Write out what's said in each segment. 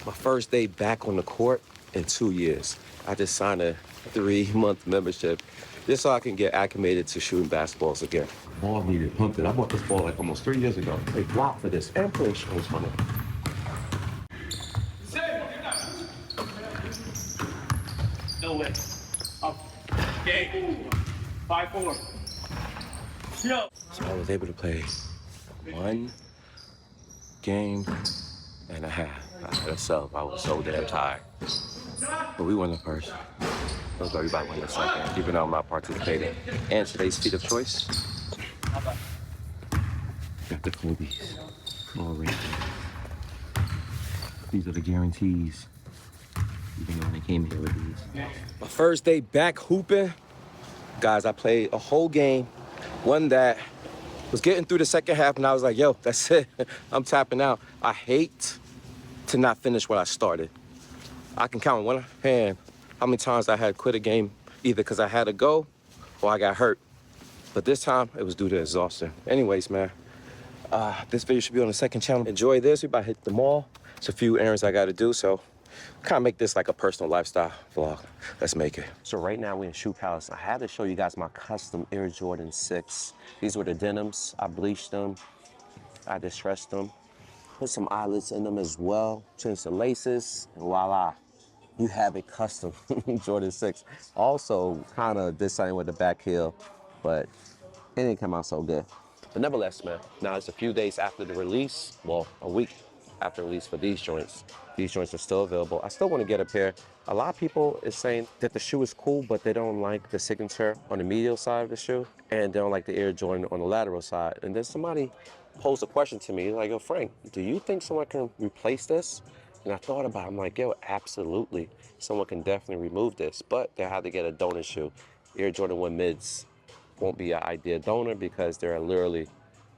My first day back on the court in 2 years. I just signed a 3-month membership just so I can get acclimated to shooting basketballs again. Ball needed pumping. I bought this ball like almost 3 years ago. They blocked for this and put insurance on it. No way. Up. Game. 5-4. No. So I was able to play 1 game and a half. I had a sub. I was so damn tired. But we won the first. Those everybody won the second, even though I'm not participating. And today's feat of choice. Got the Kobe's. All right. These are the guarantees. Even when I came here with these. My first day back hooping. Guys, I played a whole game. One that was getting through the second half, and I was like, yo, that's it. I'm tapping out. I hate to not finish what I started. I can count on one hand how many times I had quit a game, either because I had to go or I got hurt. But this time, it was due to exhaustion. Anyways, man, this video should be on the second channel. Enjoy this. We about to hit the mall. It's a few errands I got to do, so kind of make this like a personal lifestyle vlog. Let's make it. So right now we're in Shoe Palace. I had to show you guys my custom Air Jordan 6. These were the denims. I bleached them. I distressed them. Put some eyelets in them as well. Changed the laces, and voila. You have a custom Jordan 6. Also, kind of did something with the back heel, but it didn't come out so good. But nevertheless, man, now it's a few days after the release, well, a week after release for these joints. These joints are still available. I still want to get a pair. A lot of people is saying that the shoe is cool, but they don't like the signature on the medial side of the shoe, and they don't like the Air Jordan on the lateral side. And then somebody posed a question to me, like, yo, Frank, do you think someone can replace this? And I thought about it, I'm like, yo, absolutely. Someone can definitely remove this, but they have to get a donor shoe. Air Jordan 1 mids won't be an ideal donor because they're literally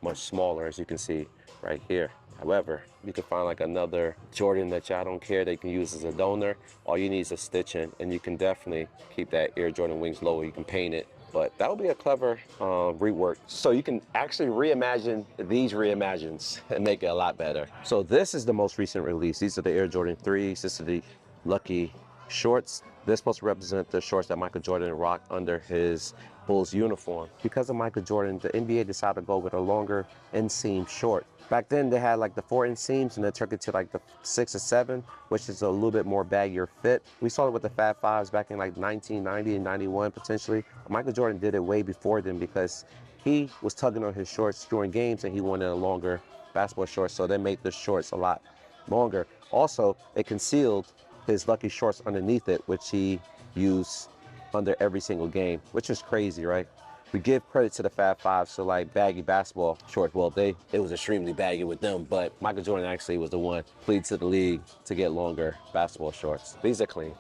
much smaller, as you can see right here. However, you can find like another Jordan that y'all don't care that you can use as a donor. All you need is a stitching, and you can definitely keep that Air Jordan wings lower. You can paint it, but that would be a clever rework. So you can actually reimagine these reimagines and make it a lot better. So this is the most recent release. These are the Air Jordan 3s. This is the Lucky shorts. They're supposed to represent the shorts that Michael Jordan rocked under his Bulls uniform. Because of Michael Jordan, the NBA decided to go with a longer inseam short. Back then they had like the 4 inseams, and they took it to like the 6 or 7, which is a little bit more baggier fit. We saw it with the Fab Fives back in like 1990 and 91 potentially. Michael Jordan did it way before them because he was tugging on his shorts during games and he wanted a longer basketball shorts, so they made the shorts a lot longer. Also, it concealed his Lucky shorts underneath it, which he used under every single game, which is crazy, right? We give credit to the Fab Fives, so like baggy basketball shorts. Well, it was extremely baggy with them, but Michael Jordan actually was the one plead to the league to get longer basketball shorts. These are clean.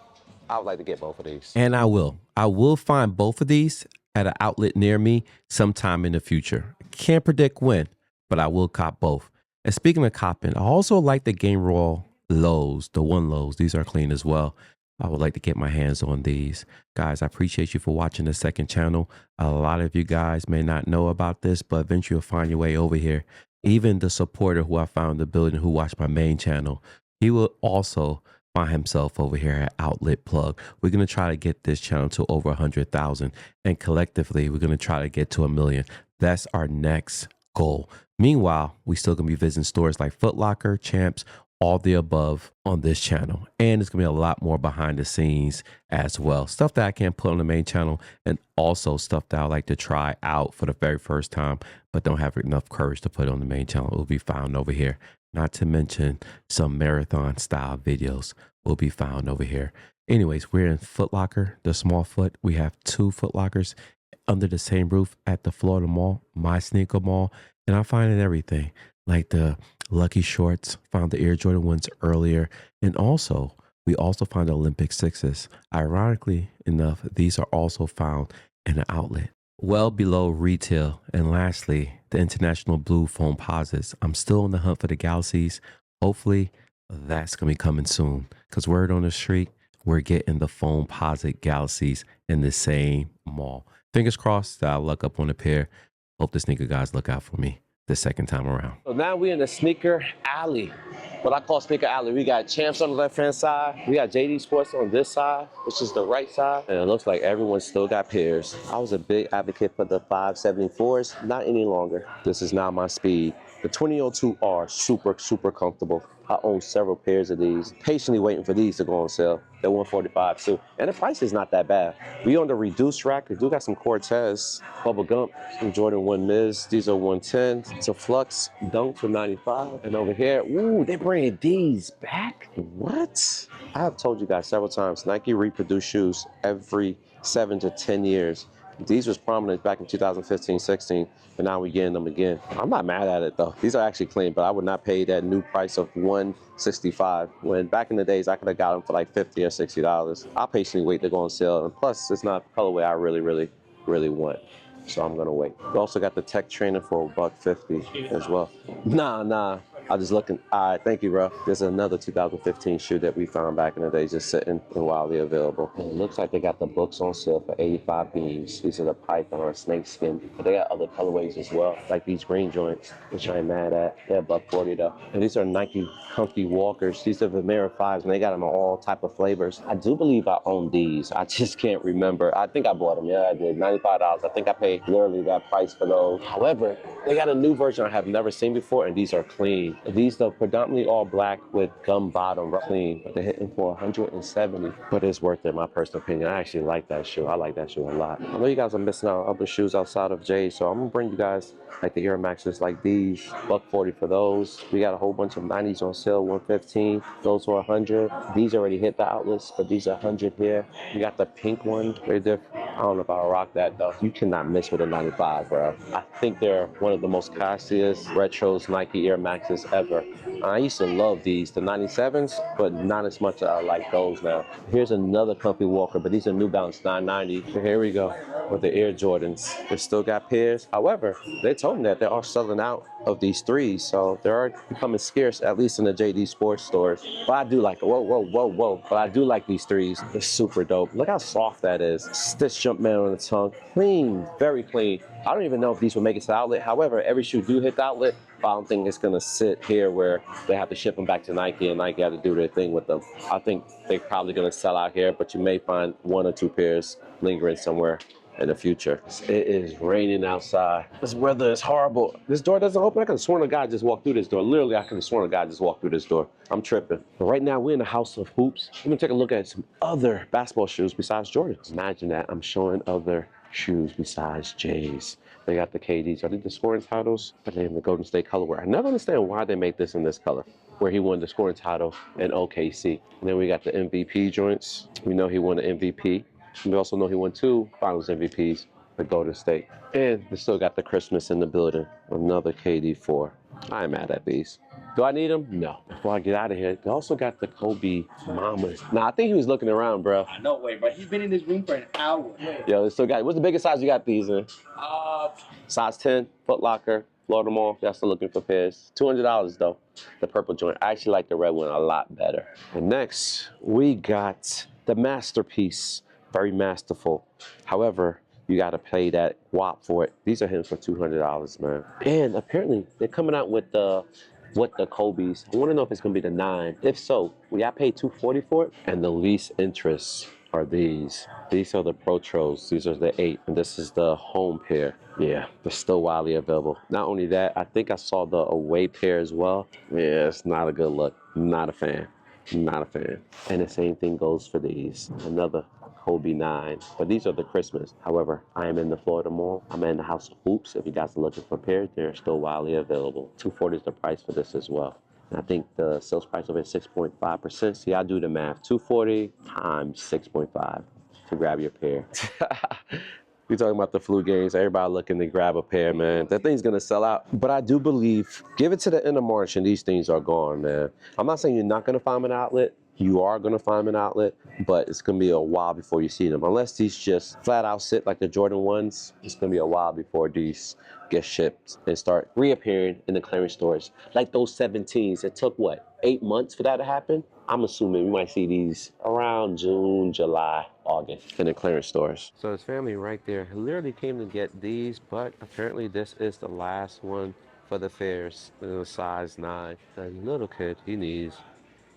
I would like to get both of these. And I will find both of these at an outlet near me sometime in the future. Can't predict when, but I will cop both. And speaking of copping, I also like the Game Raw lows, the 1 lows. These are clean as well. I would like to get my hands on these. Guys, I appreciate you for watching the second channel. A lot of you guys may not know about this, but eventually you'll find your way over here. Even the supporter who I found in the building who watched my main channel, he will also find himself over here at Outlet Plug. We're going to try to get this channel to over 100,000, and collectively we're going to try to get to 1 million. That's our next goal. Meanwhile, we still going to be visiting stores like Foot Locker, Champs, all the above on this channel. And it's gonna be a lot more behind the scenes as well. Stuff that I can't put on the main channel, and also stuff that I like to try out for the very first time, but don't have enough courage to put on the main channel. It will be found over here. Not to mention some marathon style videos will be found over here. Anyways, we're in Foot Locker, the small foot. We have 2 Foot Lockers under the same roof at the Florida Mall, my sneaker mall, and I'm finding everything like the Lucky shorts, found the Air Jordan 1s earlier, and also we also found the Olympic 6s. Ironically enough, these are also found in an outlet well below retail. And lastly, the International Blue foam posits. I'm still on the hunt for the Galaxies. Hopefully that's gonna be coming soon, because word on the street, we're getting the foam posit Galaxies in the same mall. Fingers crossed that I'll luck up on a pair. Hope the sneaker guys look out for me the second time around. So now we're in the sneaker alley. what I call sneaker alley. We got Champs on the left-hand side. We got JD Sports on this side, which is the right side. And it looks like everyone still got pairs. I was a big advocate for the 574s, not any longer. This is not my speed. The 2002 are super, super comfortable. I own several pairs of these. Patiently waiting for these to go on sale. They're 145 too. And the price is not that bad. We on the reduced rack. We do got some Cortez, Bubba Gump, some Jordan 1 Miz. These are 110. It's a Flux Dunk for 95. And over here, ooh, they're bringing these back? What? I have told you guys several times, Nike reproduce shoes every 7 to 10 years. These was prominent back in 2015, 16, but now we're getting them again. I'm not mad at it though. These are actually clean, but I would not pay that new price of $165 when back in the days I could have got them for like $50 or $60. I'll patiently wait to go on sale, and plus it's not the colorway I really want. So I'm gonna wait. We also got the Tech Trainer for $150 as well. Nah. I'm just looking. All right, thank you, bro. There's another 2015 shoe that we found back in the day, just sitting and wildly available. And it looks like they got the books on sale for 85 beans. These are the Python or snake skin, but they got other colorways as well, like these green joints, which I ain't mad at. They're $140 though. And these are Nike Comfy Walkers. These are Vomera 5s, and they got them in all type of flavors. I do believe I own these. I just can't remember. I think I bought them. Yeah, I did. $95. I think I paid literally that price for those. However, they got a new version I have never seen before, and these are clean. These are predominantly all black with gum bottom, clean, but they're hitting for 170. But it's worth it, in my personal opinion. I actually like that shoe. I like that shoe a lot. I know you guys are missing out on other shoes outside of Jay, so I'm gonna bring you guys like the Air Maxes like these, $140 for those. We got a whole bunch of 90s on sale, 115. Those are 100. These already hit the outlets, but these are 100 here. We got the pink one, very different. I don't know if I'll rock that though. You cannot miss with a 95, bro. I think they're one of the most classiest retros Nike Air Maxes ever. I used to love these, the 97s, but not as much as I like those now. Here's another Comfy Walker, but these are New Balance 990. Here we go with the Air Jordans. They still got pairs. However, they told me that they are selling out of these threes, so they are becoming scarce, at least in the JD Sports stores. But I do like, whoa. But I do like these threes. They're super dope. Look how soft that is. Stitch Jumpman on the tongue. Clean, very clean. I don't even know if these will make it to the outlet. However, every shoe do hit the outlet, but I don't think it's gonna sit here where they have to ship them back to Nike and Nike have to do their thing with them. I think they're probably gonna sell out here, but you may find 1 or 2 pairs lingering somewhere in the future. It is raining outside. This weather is horrible. This door doesn't open. I could have sworn a guy just walked through this door. Literally, I could have sworn a guy just walked through this door. I'm tripping. But right now, we're in the house of hoops. We're gonna take a look at some other basketball shoes besides Jordans. Imagine that I'm showing other shoes besides J's. They got the KDs. Are they the scoring titles? But they have the Golden State colorway. I never understand why they make this in this color, where he won the scoring title in OKC. And then we got the MVP joints. We know he won the MVP. We also know he won 2 finals MVPs for Golden State. And they still got the Christmas in the building. Another KD4. I ain't mad at these. Do I need them? No. Before I get out of here, they also got the Kobe Mamas. Nah, I think he was looking around, bro. No way, but he's been in this room for an hour. Yo, they still got, what's the biggest size you got these in? Size 10, Foot Locker, Florida Mall. Y'all still looking for pairs. $200 though, the purple joint. I actually like the red one a lot better. And next, we got the Masterpiece. Very masterful. However, you got to pay that whop for it. These are hitting for $200, man. And apparently, they're coming out with the Kobe's. I want to know if it's going to be the 9. If so, will y'all pay $240 for it? And the least interest are these. These are the Protros. These are the 8. And this is the home pair. Yeah, they're still widely available. Not only that, I think I saw the away pair as well. Yeah, it's not a good look. Not a fan. Not a fan. And the same thing goes for these. Another Kobe 9, but these are the Christmas. However, I am in the Florida Mall. I'm in the House of Hoops. If you guys are looking for pairs, they're still widely available. $240 is the price for this as well. And I think the sales price of it is 6.5%. See, I do the math. $240 times 6.5 to grab your pair. We talking about the flu games. Everybody looking to grab a pair, man. That thing's gonna sell out. But I do believe, give it to the end of March and these things are gone, man. I'm not saying you're not gonna find an outlet. You are gonna find an outlet, but it's gonna be a while before you see them. Unless these just flat out sit like the Jordan 1s, it's gonna be a while before these get shipped and start reappearing in the clearance stores. Like those 17s, it took what, 8 months for that to happen? I'm assuming we might see these around June, July, August in the clearance stores. So his family right there literally came to get these, but apparently this is the last one for the fairs. It was size 9. The little kid, he needs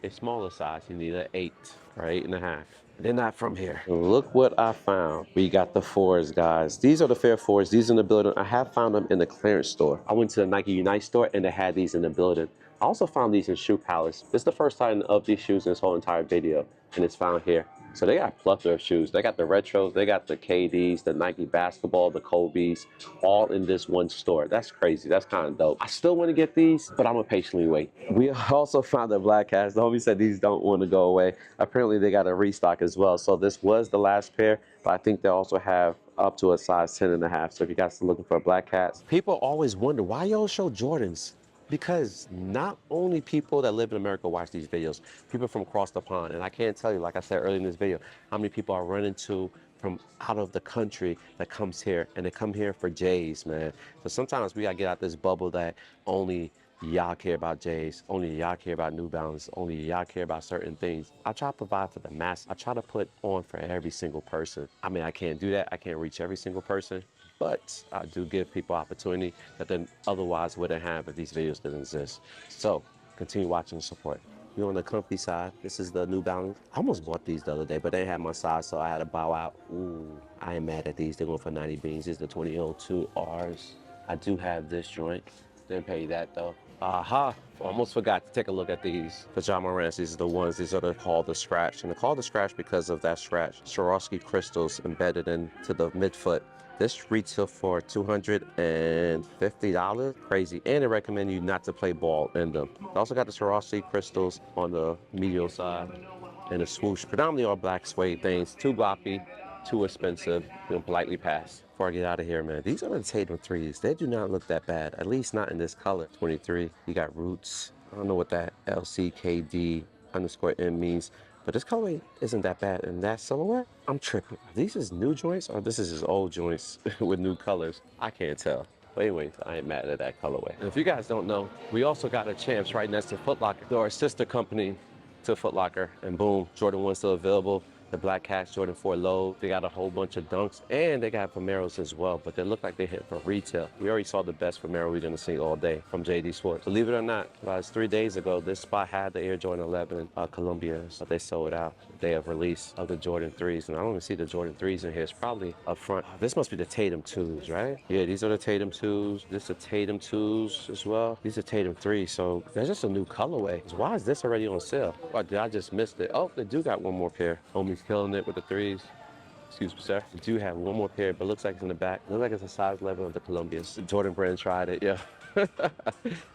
a smaller size. He needs an 8 or 8.5. They're not from here. Look what I found. We got the 4s, guys. These are the fair 4s. These in the building. I have found them in the clearance store. I went to the Nike Unite store and they had these in the building. I also found these in Shoe Palace. This is the first time of these shoes in this whole entire video, and it's found here. So they got a plethora of shoes. They got the retros, they got the KDs, the Nike basketball, the Kobe's, all in this one store. That's crazy. That's kind of dope. I still want to get these, but I'm gonna patiently wait. We also found the black hats. The homie said these don't want to go away. Apparently they got a restock as well. So this was the last pair, but I think they also have up to a size 10.5. So if you guys are looking for black hats, people always wonder why y'all show Jordans. Because not only people that live in America watch these videos, people from across the pond. And I can't tell you, like I said earlier in this video, how many people I run into from out of the country that comes here, and they come here for J's, man. So sometimes we gotta get out this bubble that only y'all care about J's, only y'all care about New Balance, only y'all care about certain things. I try to provide for the mass. I try to put on for every single person. I mean, I can't do that. I can't reach every single person, but I do give people opportunity that then otherwise wouldn't have if these videos didn't exist. So continue watching and support. You're on the comfy side. This is the New Balance. I almost bought these the other day, but they had my size, so I had to bow out. Ooh, I ain't mad at these. They're going for 90 beans. This is the 2002 Rs. I do have this joint. Didn't pay that though. Aha, almost forgot to take a look at these pajama ranch. These are the ones, these are called the scratch. And they're called the scratch because of that scratch. Swarovski crystals embedded into the midfoot. This retail for $250, crazy. And they recommend you not to play ball in them. They also got the Swarovski crystals on the medial side and the swoosh, predominantly all black suede things. Too gloppy, too expensive, politely pass. Before I get out of here, man, these are the Tatum 3s. They do not look that bad, at least not in this color. 23, you got roots. I don't know what that LCKD_M means, but this colorway isn't that bad. And that silhouette, I'm tripping. Are these is new joints or this is his old joints with new colors? I can't tell. But anyway, I ain't mad at that colorway. And if you guys don't know, we also got a Champs right next to Foot Locker. They're our sister company to Foot Locker, and boom, Jordan 1 still available. The black hats, Jordan 4 low. They got a whole bunch of dunks, and they got Vomeros as well, but they look like they hit for retail. We already saw the best Vomero we're gonna see all day from JD Sports. Believe it or not, about 3 days ago, this spot had the Air Jordan 11 Columbias, but they sold out. They have release of the Jordan 3s, and I don't even see the Jordan 3s in here. It's probably up front. This must be the Tatum 2s, right? Yeah, these are the Tatum 2s. This is the Tatum 2s as well. These are Tatum 3s, so that's just a new colorway. Why is this already on sale? Or did I just miss it? Oh, they do got one more pair. Homie's killing it with the 3s. Excuse me, sir. We do have one more pair, but looks like it's in the back. Looks like it's a size 11 of the Columbias. The Jordan brand tried it, yeah. It's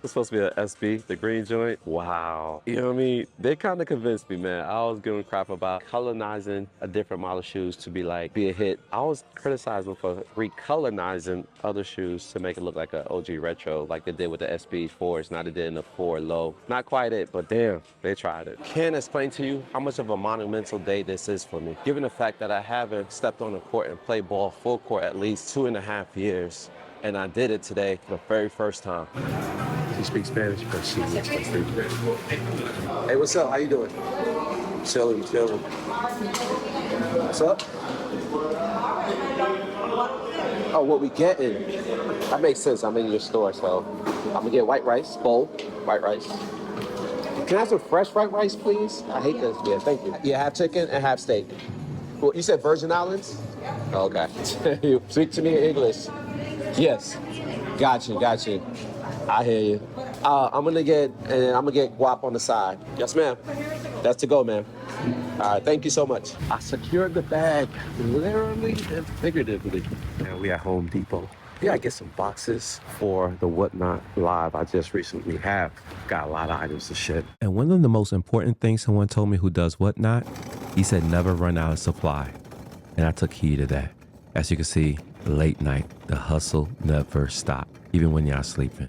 supposed to be an SB, the green joint. Wow. You know what I mean? They kind of convinced me, man. I was giving crap about colonizing a different model of shoes to be a hit. I was criticizing for recolonizing other shoes to make it look like an OG retro, like they did with the SB 4s. Now they did in the 4 low. Not quite it, but damn, they tried it. Can't explain to you how much of a monumental day this is for me, given the fact that I haven't stepped on the court and played ball full court at least 2.5 years. And I did it today for the very first time. You speak Spanish? Hey, what's up? How you doing? Chilling. What's up? Oh, what we getting? That makes sense. I'm in your store, so I'm gonna get white rice, bowl, white rice. Can I have some fresh white rice, please? I hate this. Yeah, thank you. Yeah, half chicken and half steak. Well, you said Virgin Islands? Oh, okay. You speak to me in English. Yes, got you. I hear you. I'm gonna get guap on the side. Yes, ma'am. That's to go, ma'am. All right, thank you so much. I secured the bag, literally and figuratively. Now we at Home Depot. Yeah, I get some boxes for the Whatnot Live I just recently have. Got a lot of items to ship. And one of the most important things someone told me who does Whatnot, he said never run out of supply. And I took heed of that. As you can see, late night, the hustle never stopped, even when y'all sleeping.